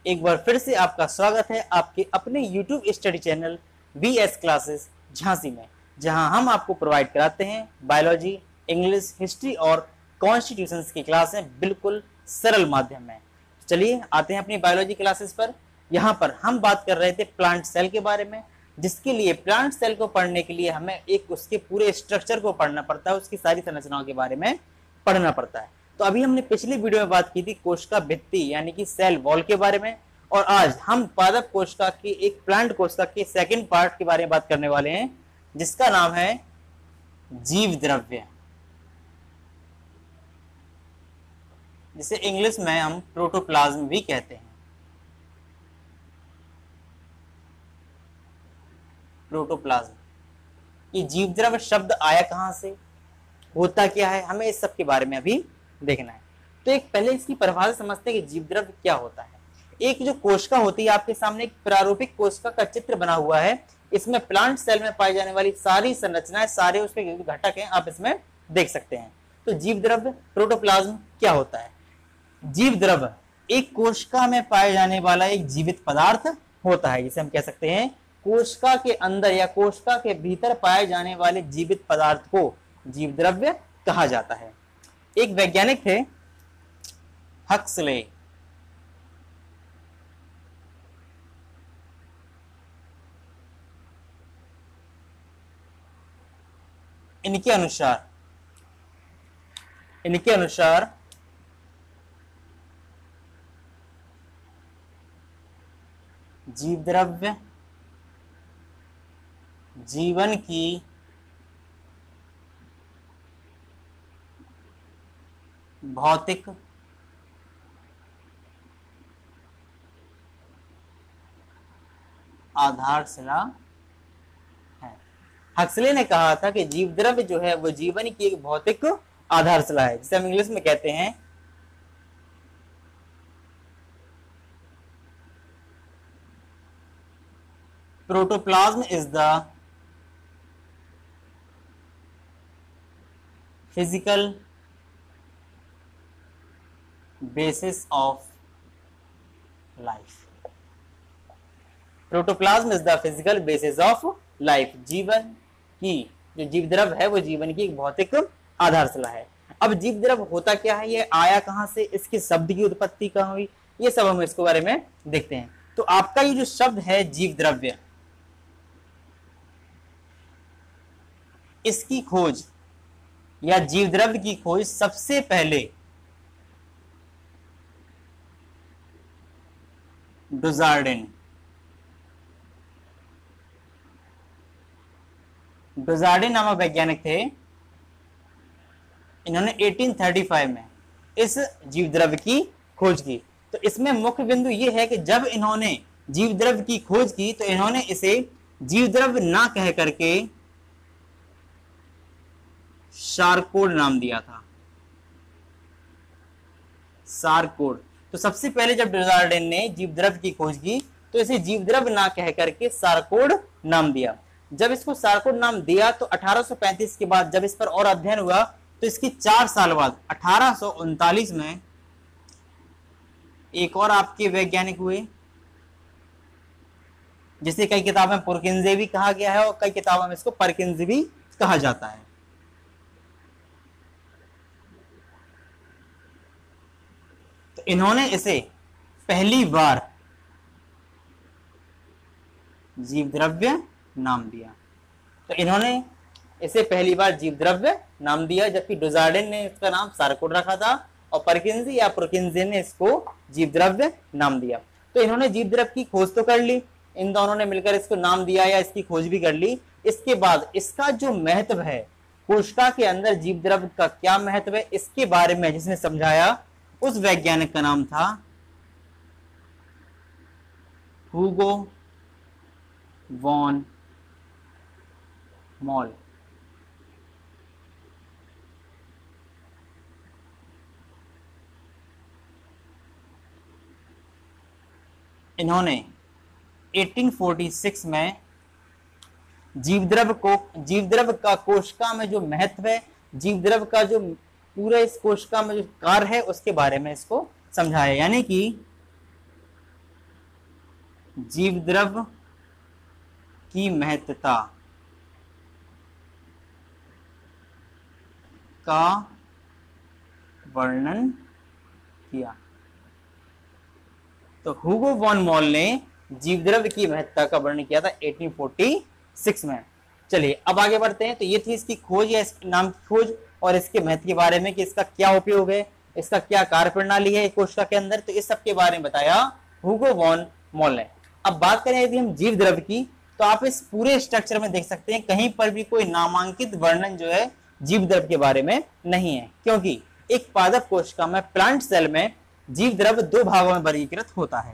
एक बार फिर से आपका स्वागत है आपके अपने YouTube study channel BS classes Jhansi में, जहां हम आपको प्रोवाइड कराते हैं बायोलॉजी, इंग्लिश, हिस्ट्री और कॉन्स्टिट्यूशंस की क्लासें बिल्कुल सरल माध्यम में। चलिए आते हैं अपनी बायोलॉजी क्लासेस पर। यहाँ पर हम बात कर रहे थे प्लांट सेल के बारे में, जिसके लिए प्लांट सेल को पढ़ने के लिए हमें एक उसके पूरे स्ट्रक्चर को पढ़ना पड़ता है, उसकी सारी संरचनाओं के बारे में पढ़ना पड़ता है। तो अभी हमने पिछली वीडियो में बात की थी कोशिका भित्ति यानी कि सेल वॉल के बारे में, और आज हम पादप कोशिका की एक प्लांट कोशिका के सेकंड पार्ट के बारे में बात करने वाले हैं, जिसका नाम है जीव द्रव्य, जिसे इंग्लिश में हम प्रोटोप्लाज्म भी कहते हैं। प्रोटोप्लाज्म, ये जीव द्रव्य शब्द आया कहां से, होता क्या है, हमें इस सब के बारे में अभी देखना है। तो एक पहले इसकी परिभाषा समझते हैं कि जीव द्रव्य क्या होता है। एक जो कोशिका होती है, आपके सामने एक प्रारूपिक कोशिका का चित्र बना हुआ है। इसमें प्लांट सेल में पाई जाने वाली सारी संरचनाएं, सारे उसके घटक हैं, आप इसमें देख सकते हैं। तो जीव द्रव्य प्रोटोप्लाज्म क्या होता है? जीव द्रव्य एक कोशिका में पाए जाने वाला एक जीवित पदार्थ होता है, जिसे हम कह सकते हैं कोशिका के अंदर या कोशिका के भीतर पाए जाने वाले जीवित पदार्थ को जीव द्रव्य कहा जाता है। एक वैज्ञानिक थे हक्सले, इनके अनुसार जीव द्रव्य जीवन की भौतिक आधारशिला है। हक्सले ने कहा था कि जीव द्रव्य जो है वो जीवन की एक भौतिक आधारशिला है, जिसे हम इंग्लिश में कहते हैं protoplasm is the physical basis of life. Protoplasm is the physical basis of life. जीवन की जो जीव द्रव्य है वो जीवन की एक भौतिक आधारशिला है। अब जीव द्रव्य होता क्या है, ये आया कहां से, इसके शब्द की उत्पत्ति कहां हुई, ये सब हम इसके बारे में देखते हैं। तो आपका ये जो शब्द है जीव द्रव्य, इसकी खोज या जीव द्रव्य की खोज सबसे पहले डुजार्डिन नामक वैज्ञानिक थे। इन्होंने 1835 में इस जीव द्रव्य की खोज की। तो इसमें मुख्य बिंदु यह है कि जब इन्होंने जीव द्रव्य की खोज की तो इन्होंने इसे जीव द्रव्य ना कह करके सारकोड नाम दिया था, सारकोड। तो सबसे पहले जब डुजार्डिन ने जीव द्रव्य की खोज की तो इसे जीव द्रव्य ना कह करके सारकोड नाम दिया। जब इसको सारकोड नाम दिया तो 1835 के बाद जब इस पर और अध्ययन हुआ तो इसके 4 साल बाद 1839 में एक और आपके वैज्ञानिक हुए, जिसे कई किताबों में पुरकिंजे भी कहा गया है और कई किताबों में इसको परकिंजे भी कहा जाता है। तो इन्होंने इसे पहली बार जीव द्रव्य नाम दिया। तो इन्होंने इसे पहली बार जीव द्रव्य नाम दिया, जबकि डुजार्डिन ने इसका नाम सारकोड रखा था और परकिंजे या पुरकिंजे ने इसको जीव द्रव्य नाम दिया। तो इन्होंने जीव द्रव्य की खोज तो कर ली, इन दोनों ने मिलकर इसको नाम दिया या इसकी खोज भी कर ली। इसके बाद इसका जो महत्व है, कोशिका के अंदर जीव द्रव्य का क्या महत्व है, इसके बारे में जिसने समझाया उस वैज्ञानिक का नाम था हुगो वॉन मॉल। इन्होंने 1846 में जीव द्रव्य का कोशिका में जो महत्व है, जीव द्रव्य का जो पूरा इस कोशिका में जो कार्य है उसके बारे में इसको समझाया। यानी कि जीवद्रव्य की महत्ता का वर्णन किया। तो हुगो वॉन मॉल ने जीवद्रव्य की महत्ता का वर्णन किया था 1846 में। चलिए अब आगे बढ़ते हैं। तो ये थी इसकी खोज या इस नाम की खोज और इसके महत्व के बारे में कि इसका क्या उपयोग है, इसका क्या कार्य प्रणाली है कोशिका के अंदर, तो इस सब के बारे में बताया हुगो वॉन मॉल ने। अब बात करें यदि हम जीवद्रव्य की, तो आप इस पूरे स्ट्रक्चर में देख सकते हैं कहीं पर भी कोई नामांकित वर्णन जो है जीवद्रव्य के बारे में नहीं है, क्योंकि एक पादप कोशिका में, प्लांट सेल में जीवद्रव्य दो भागों में वर्गीकृत होता है।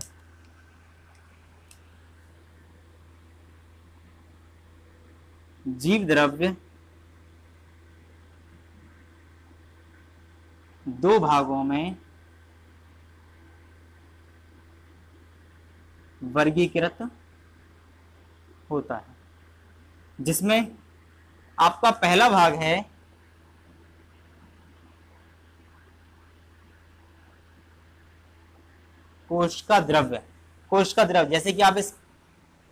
जीवद्रव्य दो भागों में वर्गीकृत होता है, जिसमें आपका पहला भाग है कोशिका द्रव्य। कोशिका द्रव्य जैसे कि आप इस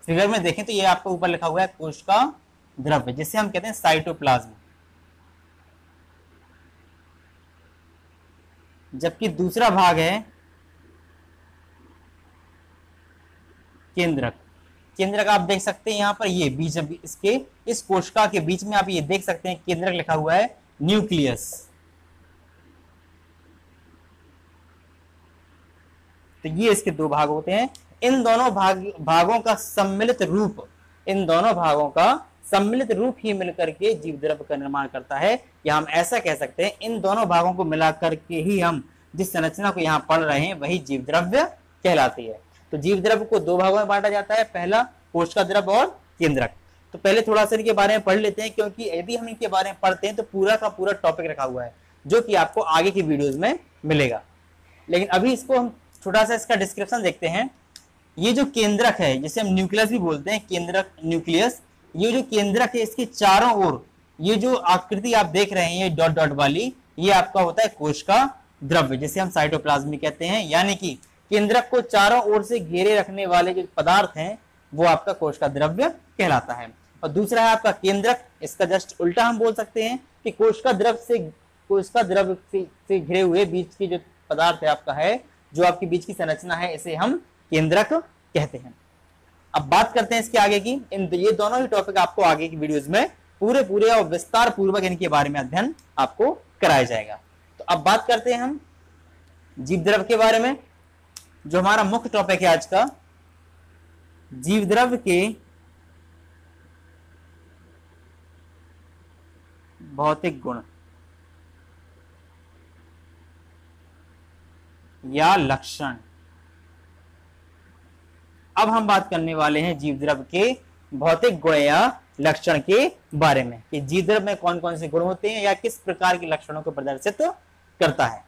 फिगर में देखें तो ये आपको ऊपर लिखा हुआ है कोशिका द्रव्य, जिसे हम कहते हैं साइटोप्लाज्म। जबकि दूसरा भाग है केंद्रक। केंद्रक आप देख सकते हैं यहां पर, ये बीच इसके इस कोशिका के बीच में आप ये देख सकते हैं केंद्रक लिखा हुआ है, न्यूक्लियस। तो ये इसके दो भाग होते हैं। इन दोनों भागों का सम्मिलित रूप, इन दोनों भागों का सम्मिलित रूप ही मिलकर के जीवद्रव्य का निर्माण करता है, या हम ऐसा कह सकते हैं इन दोनों भागों को मिलाकर के ही हम जिस संरचना को यहाँ पढ़ रहे हैं वही जीवद्रव्य कहलाती है। तो जीवद्रव्य को दो भागों में बांटा जाता है, पहला कोशिका द्रव्य और केंद्रक। तो पहले थोड़ा सा इनके बारे में पढ़ लेते हैं, क्योंकि यदि हम इनके बारे में पढ़ते हैं तो पूरा का पूरा टॉपिक रखा हुआ है जो कि आपको आगे की वीडियोस में मिलेगा। लेकिन अभी इसको हम छोटा सा इसका डिस्क्रिप्शन देखते हैं। ये जो केंद्रक है, जिसे हम न्यूक्लियस भी बोलते हैं, केंद्रक न्यूक्लियस, ये जो केंद्रक है इसके चारों ओर ये जो आकृति आप देख रहे हैं ये डॉट डॉट वाली, ये आपका होता है कोशिका द्रव्य, जिसे हम साइटोप्लाज्म कहते हैं। यानी कि केंद्रक को चारों ओर से घेरे रखने वाले जो पदार्थ हैं वो आपका कोशिका द्रव्य कहलाता है। और दूसरा है आपका केंद्रक, इसका जस्ट उल्टा हम बोल सकते हैं कि कोशिका द्रव्य से घिरे हुए बीच की जो पदार्थ है आपका है, जो आपकी बीच की संरचना है, इसे हम केंद्रक कहते हैं। अब बात करते हैं इसके आगे की। ये दोनों ही टॉपिक आपको आगे की वीडियोस में पूरे और विस्तार पूर्वक इनके बारे में अध्ययन आपको कराया जाएगा। तो अब बात करते हैं हम जीवद्रव्य के बारे में, जो हमारा मुख्य टॉपिक है आज का, जीवद्रव्य के भौतिक गुण या लक्षण। अब हम बात करने वाले हैं जीवद्रव्य के भौतिक गुण या लक्षण के बारे में, कि जीवद्रव्य में कौन कौन से गुण होते हैं या किस प्रकार के लक्षणों को प्रदर्शित करता है।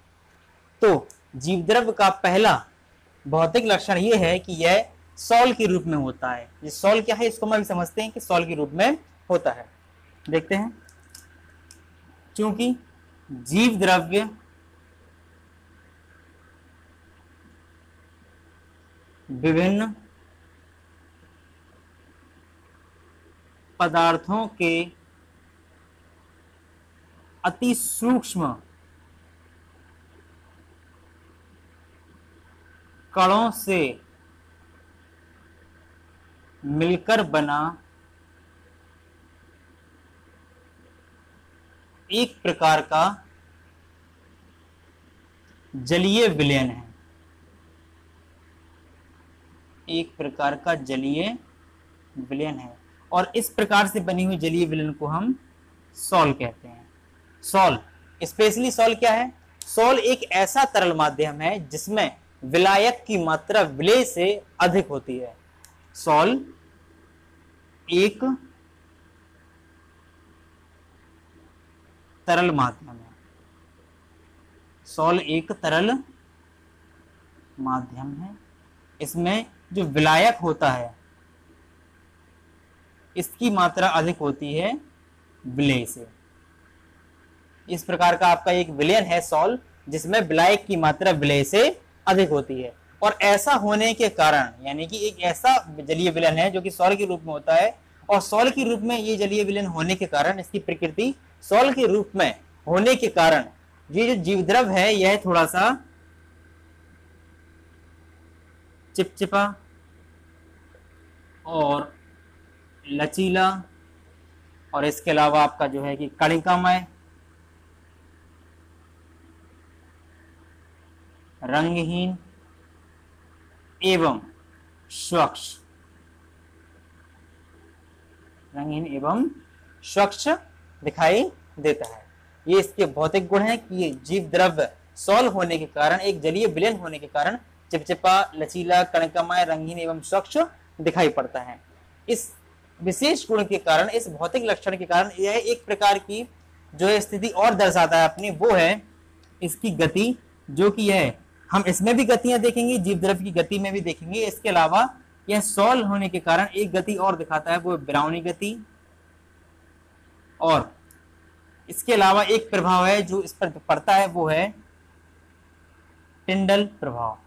तो जीवद्रव्य का पहला भौतिक लक्षण यह है कि यह सॉल के रूप में होता है। ये सॉल क्या है इसको हम समझते हैं कि सॉल के रूप में होता है। देखते हैं, क्योंकि जीवद्रव्य विभिन्न पदार्थों के अति सूक्ष्म कणों से मिलकर बना एक प्रकार का जलीय विलयन है। एक प्रकार का जलीय विलयन है, और इस प्रकार से बनी हुई जलीय विलयन को हम सॉल कहते हैं। सॉल, स्पेशली सॉल क्या है? सॉल एक ऐसा तरल माध्यम है जिसमें विलायक की मात्रा विलेय से अधिक होती है। सॉल एक तरल माध्यम है। सॉल एक तरल माध्यम है, इसमें जो विलायक होता है इसकी मात्रा अधिक होती है विलेय से। इस प्रकार का आपका एक विलयन है सॉल, जिसमें विलायक की मात्रा विलेय से अधिक होती है। और ऐसा होने के कारण, यानी कि एक ऐसा जलीय विलयन है जो कि सॉल के रूप में होता है, और सॉल के रूप में ये जलीय विलयन होने के कारण, इसकी प्रकृति सॉल के रूप में होने के कारण ये जो जीवद्रव है यह थोड़ा सा चिपचिपा और लचीला, और इसके अलावा आपका जो है कि कणिकामय, रंगहीन एवं स्वच्छ, रंगहीन एवं स्वच्छ दिखाई देता है। ये इसके भौतिक गुण है कि ये जीव द्रव्य सॉल होने के कारण, एक जलीय विलयन होने के कारण चिपचिपा, लचीला, कणिकामय, रंगीन एवं स्वच्छ दिखाई पड़ता है। इस विशेष गुण के कारण, इस भौतिक लक्षण के कारण यह एक प्रकार की जो है स्थिति और दर्शाता है अपनी, वो है इसकी गति, जो कि यह हम इसमें भी गतियां देखेंगे, जीव द्रव्य की गति में भी देखेंगे। इसके अलावा यह सॉल होने के कारण एक गति और दिखाता है, वो ब्राउनी गति, और इसके अलावा एक प्रभाव है जो इस पर पड़ता है, वो है टिंडल प्रभाव।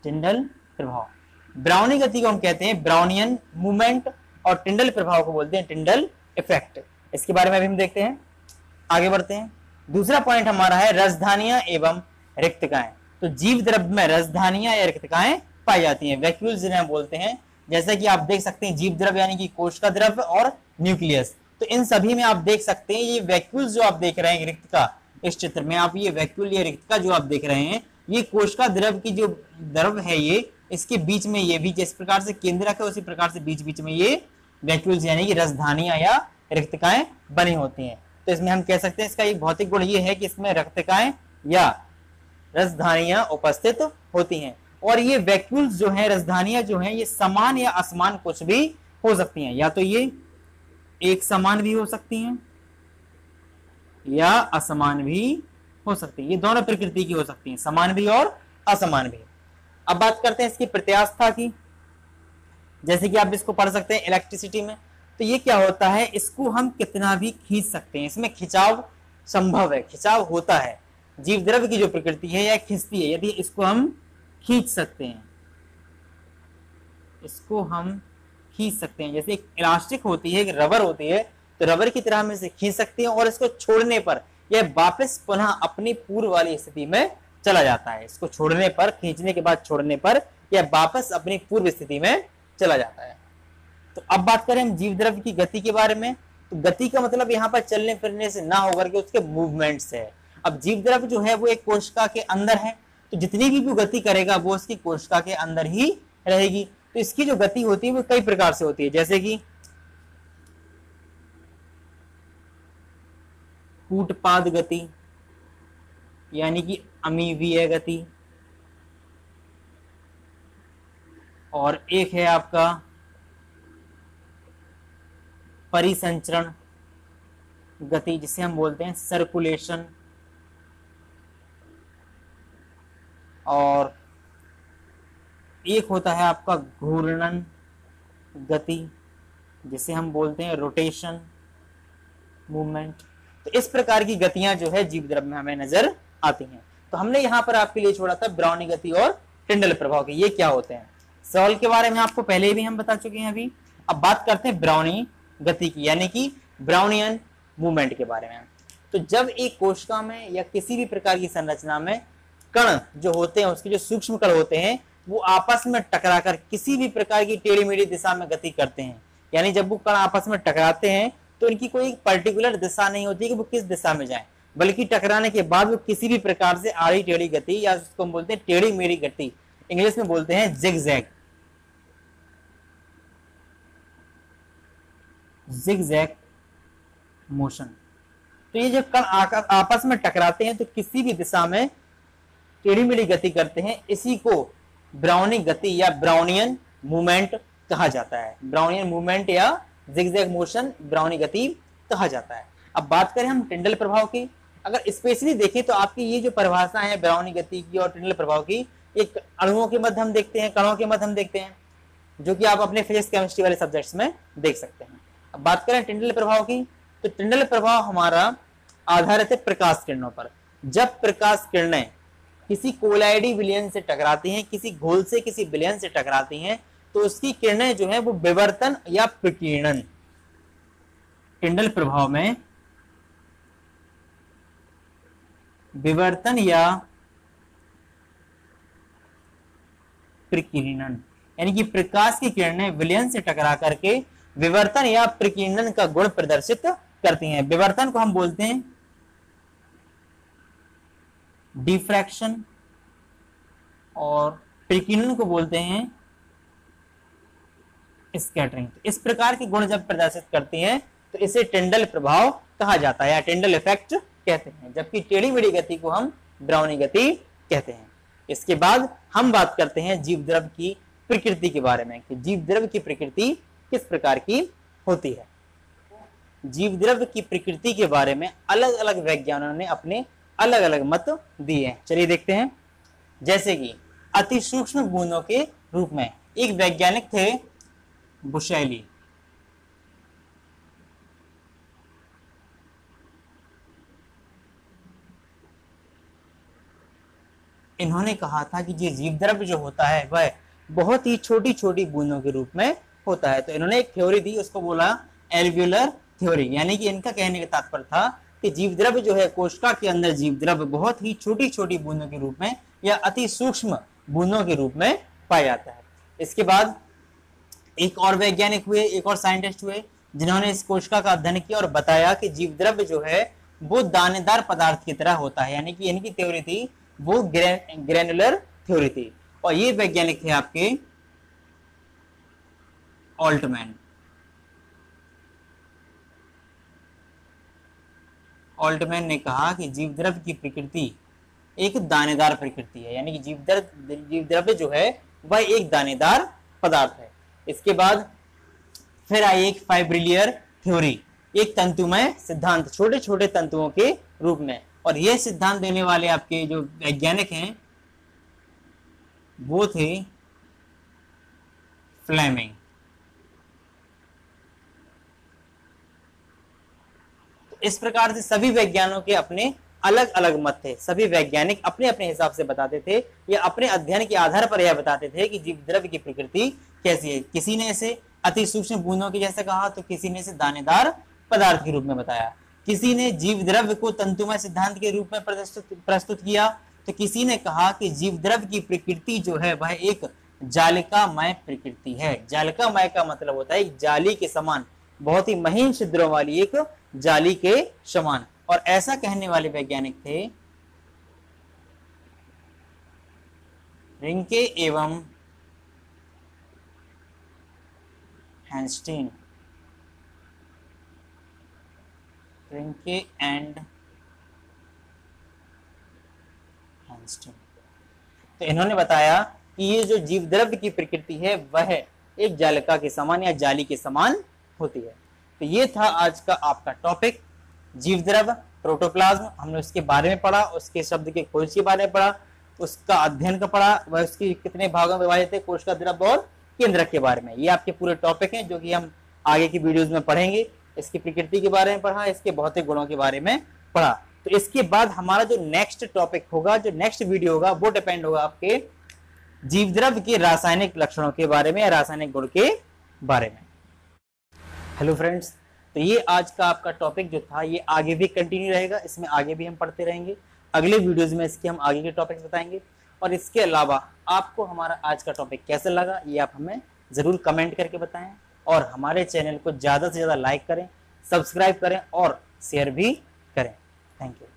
टिंडल प्रभाव, ब्राउनी गति को हम कहते हैं ब्राउनियन मूवमेंट, और टिंडल प्रभाव को बोलते हैं टिंडल इफेक्ट। इसके बारे में अभी हम देखते हैं, आगे बढ़ते हैं। दूसरा पॉइंट हमारा है राजधानियां एवं रिक्तकाएं। तो जीव द्रव्य में राजधानियां या रिक्तकाएं पाई जाती हैं, वैक्यूल्स जिन्हें बोलते हैं। जैसा कि आप देख सकते हैं जीव द्रव्य यानी कि कोश का द्रव्य और न्यूक्लियस, तो इन सभी में आप देख सकते हैं ये वैक्यूल्स जो आप देख रहे हैं रिक्तका, इस चित्र में आप ये वैक्यूल या रिक्तका जो आप देख रहे हैं, ये कोशिका द्रव की जो द्रव है, ये इसके बीच में ये भी जिस प्रकार से केंद्रक है उसी प्रकार से बीच बीच में ये वैक्यूल्स यानी कि राजधानियां या रिक्तकाएं बनी होती हैं। तो इसमें हम कह सकते हैं इसका एक भौतिक गुण ये है कि इसमें रिक्तकाएं या राजधानियां उपस्थित होती हैं। और ये वैक्यूल्स जो हैं, राजधानियां जो हैं, ये समान या असमान कुछ भी हो सकती हैं, या तो ये एक समान भी हो सकती हैं या असमान भी हो सकती है। ये दोनों प्रकृति की हो सकती हैं, समान भी और असमान भी। अब बात करते हैं इसकी प्रत्यास्था की। जैसे कि आप इसको पढ़ सकते हैं इलेक्ट्रिसिटी में, तो ये क्या होता है, इसको हम कितना भी खींच सकते हैं, इसमें खिंचाव संभव है, खिंचाव होता है। जीव द्रव्य की जो प्रकृति है यह खिंचती है, यदि इसको हम खींच सकते हैं, इसको हम खींच सकते हैं। जैसे एक इलास्टिक होती है, एक रबर होती है, तो रबर की तरह हम इसे खींच सकते हैं, और इसको छोड़ने पर यह वापस पुनः अपनी पूर्व वाली स्थिति में चला जाता है। इसको छोड़ने पर, खींचने के बाद छोड़ने पर यह वापस अपनी पूर्व स्थिति में चला जाता है। तो अब बात करें हम जीव द्रव्य की गति के बारे में, तो गति का मतलब यहाँ पर चलने फिरने से ना होकर के उसके मूवमेंट से है। अब जीव द्रव्य जो है वो एक कोशिका के अंदर है, तो जितनी भी वो गति करेगा वो उसकी कोशिका के अंदर ही रहेगी। तो इसकी जो गति होती है वो कई प्रकार से होती है, जैसे कि कूटपाद गति यानी कि अमीवीय गति, और एक है आपका परिसंचरण गति जिसे हम बोलते हैं सर्कुलेशन, और एक होता है आपका घूर्णन गति जिसे हम बोलते हैं रोटेशन मूवमेंट। तो इस प्रकार की गतियां जो है जीव द्रव्य में हमें नजर आती हैं। तो हमने यहाँ पर आपके लिए छोड़ा था ब्राउनी गति और टिंडल प्रभाव के, ये क्या होते हैं। सॉल के बारे में आपको पहले भी हम बता चुके हैं अभी। अब बात करते हैं ब्राउनी गति की, यानी कि ब्राउनियन मूवमेंट के बारे में। तो जब एक कोशिका में या किसी भी प्रकार की संरचना में कण जो होते हैं, उसके जो सूक्ष्म कण होते हैं, वो आपस में टकराकर किसी भी प्रकार की टेढ़ी मेढ़ी दिशा में गति करते हैं। यानी जब वो कण आपस में टकराते हैं तो इनकी कोई पर्टिकुलर दिशा नहीं होती कि वो किस दिशा में जाएं, बल्कि टकराने के बाद वो किसी भी प्रकार से आड़ी टेढ़ी गति, या उसको हम बोलते हैं टेढ़ी मेढ़ी गति, इंग्लिश में बोलते हैं जिगजैग, जिगजैग मोशन। तो ये जब कण आपस में टकराते हैं तो किसी भी दिशा में टेढ़ी मेढ़ी गति करते हैं, इसी को ब्राउनी गति या ब्राउनियन मूवमेंट कहा जाता है। ब्राउनियन मूवमेंट या जिगजैग मोशन ब्राउनी गति कहा जाता है। अब बात करें हम टिंडल प्रभाव की, अगर स्पेशली देखें तो आपकी ये जो परिभाषा है ब्राउनी गति की और टिंडल प्रभाव की, एक अणुओं के मध्य हम देखते हैं, कणों के मध्य हम देखते हैं, जो कि आप अपने फिजिक्स केमिस्ट्री वाले सब्जेक्ट्स में देख सकते हैं। अब बात करें टिंडल प्रभाव की, तो टिंडल प्रभाव हमारा आधारित है प्रकाश किरणों पर। जब प्रकाश किरणें किसी कोलाइडी विलयन से टकराती हैं, किसी घोल से किसी विलयन से टकराती हैं, तो उसकी किरणें जो है वो विवर्तन या प्रकीर्णन, टिंडल प्रभाव में विवर्तन या प्रकीर्णन, यानी कि प्रकाश की किरणें विलयन से टकरा करके विवर्तन या प्रकीर्णन का गुण प्रदर्शित करती हैं। विवर्तन को हम बोलते हैं डिफ्रैक्शन और प्रकीर्णन को बोलते हैं स्कैटरिंग। इस प्रकार के गुण जब प्रदर्शित करती हैं तो इसे टिंडल प्रभाव कहा जाता है या टिंडल इफेक्ट कहते हैं, जबकि टेढ़ी मेढ़ी गति को हम ब्राउनी गति कहते हैं। इसके बाद हम बात करते हैं जीव द्रव की प्रकृति के बारे में कि जीव द्रव की प्रकृति किस प्रकार की होती है। जीव द्रव की प्रकृति के बारे में अलग अलग वैज्ञानिकों ने अपने अलग अलग मत दिए हैं। चलिए देखते हैं। जैसे कि अति सूक्ष्म बूंदों के रूप में एक वैज्ञानिक थे बुशैली, इन्होंने कहा था कि ये जीव द्रव्य जो होता है वह बहुत ही छोटी छोटी बूंदों के रूप में होता है। तो इन्होंने एक थ्योरी दी, उसको बोला एल्वियोलर थ्योरी, यानी कि इनका कहने का तात्पर्य था कि जीव द्रव्य जो है कोशिका के अंदर जीव द्रव्य बहुत ही छोटी छोटी बूंदों के रूप में या अति सूक्ष्म बूंदों के रूप में पाया जाता है। इसके बाद एक और वैज्ञानिक हुए, एक और साइंटिस्ट हुए जिन्होंने इस कोशिका का अध्ययन किया और बताया कि जीव द्रव्य जो है वो दानेदार पदार्थ की तरह होता है, यानी कि इनकी थ्योरी थी वो ग्रेनुलर थ्योरी थी। और ये वैज्ञानिक थे आपके ऑल्टमैन। ऑल्टमैन ने कहा कि जीव द्रव्य की प्रकृति एक दानेदार प्रकृति है, यानी कि जीव द्रव्य जो है वह एक दानेदार पदार्थ है। इसके बाद फिर आई एक फाइब्रिलियर थ्योरी, एक तंतुमय सिद्धांत छोटे छोटे तंतुओं के रूप में, और यह सिद्धांत देने वाले आपके जो वैज्ञानिक हैं वो थे फ्लेमिंग। इस प्रकार से सभी वैज्ञानिकों के अपने अलग अलग मत थे, सभी वैज्ञानिक अपने अपने हिसाब से बताते थे या अपने अध्ययन के आधार पर यह बताते थे कि जीव द्रव्य की प्रकृति कैसी है। किसी ने इसे अति सूक्ष्म बूंदों के जैसे कहा, तो किसी ने इसे दानेदार पदार्थ के रूप में बताया, किसी ने जीव द्रव्य को तंतुमय सिद्धांत के रूप में प्रस्तुत किया, तो किसी ने कहा कि जीव द्रव्य की प्रकृति जो है वह एक जालिकामय प्रकृति है। जालिकामय का मतलब होता है जाली के समान, बहुत ही महीन छिद्रों वाली एक जाली के समान। और ऐसा कहने वाले वैज्ञानिक थे रिंके एवं हैंस्टीन, रिंके एंड हैंस्टीन। तो इन्होंने बताया कि ये जो जीव द्रव्य की प्रकृति है वह एक जालिका के समान या जाली के समान होती है। तो ये था आज का आपका टॉपिक, जीव द्रव्य, प्रोटोप्लाज्म। हमने उसके बारे में पढ़ा, उसके शब्द के खोज के बारे में पढ़ा, उसका अध्ययन का पढ़ा, वह उसके कितने भागों में विभाजित है, कोशिका द्रव्य और केंद्रक के बारे में। ये आपके पूरे टॉपिक हैं जो कि हम आगे की वीडियोज में पढ़ेंगे। इसकी प्रकृति के बारे में पढ़ा, इसके भौतिक गुणों के बारे में पढ़ा। तो इसके बाद हमारा जो नेक्स्ट टॉपिक होगा, जो नेक्स्ट वीडियो होगा, वो डिपेंड होगा आपके जीव द्रव्य के रासायनिक लक्षणों के बारे में या रासायनिक गुण के बारे में। हेलो फ्रेंड्स, तो ये आज का आपका टॉपिक जो था ये आगे भी कंटिन्यू रहेगा, इसमें आगे भी हम पढ़ते रहेंगे। अगले वीडियोज में इसके हम आगे के टॉपिक्स बताएंगे। और इसके अलावा आपको हमारा आज का टॉपिक कैसा लगा ये आप हमें ज़रूर कमेंट करके बताएं, और हमारे चैनल को ज़्यादा से ज़्यादा लाइक करें, सब्सक्राइब करें और शेयर भी करें। Thank you.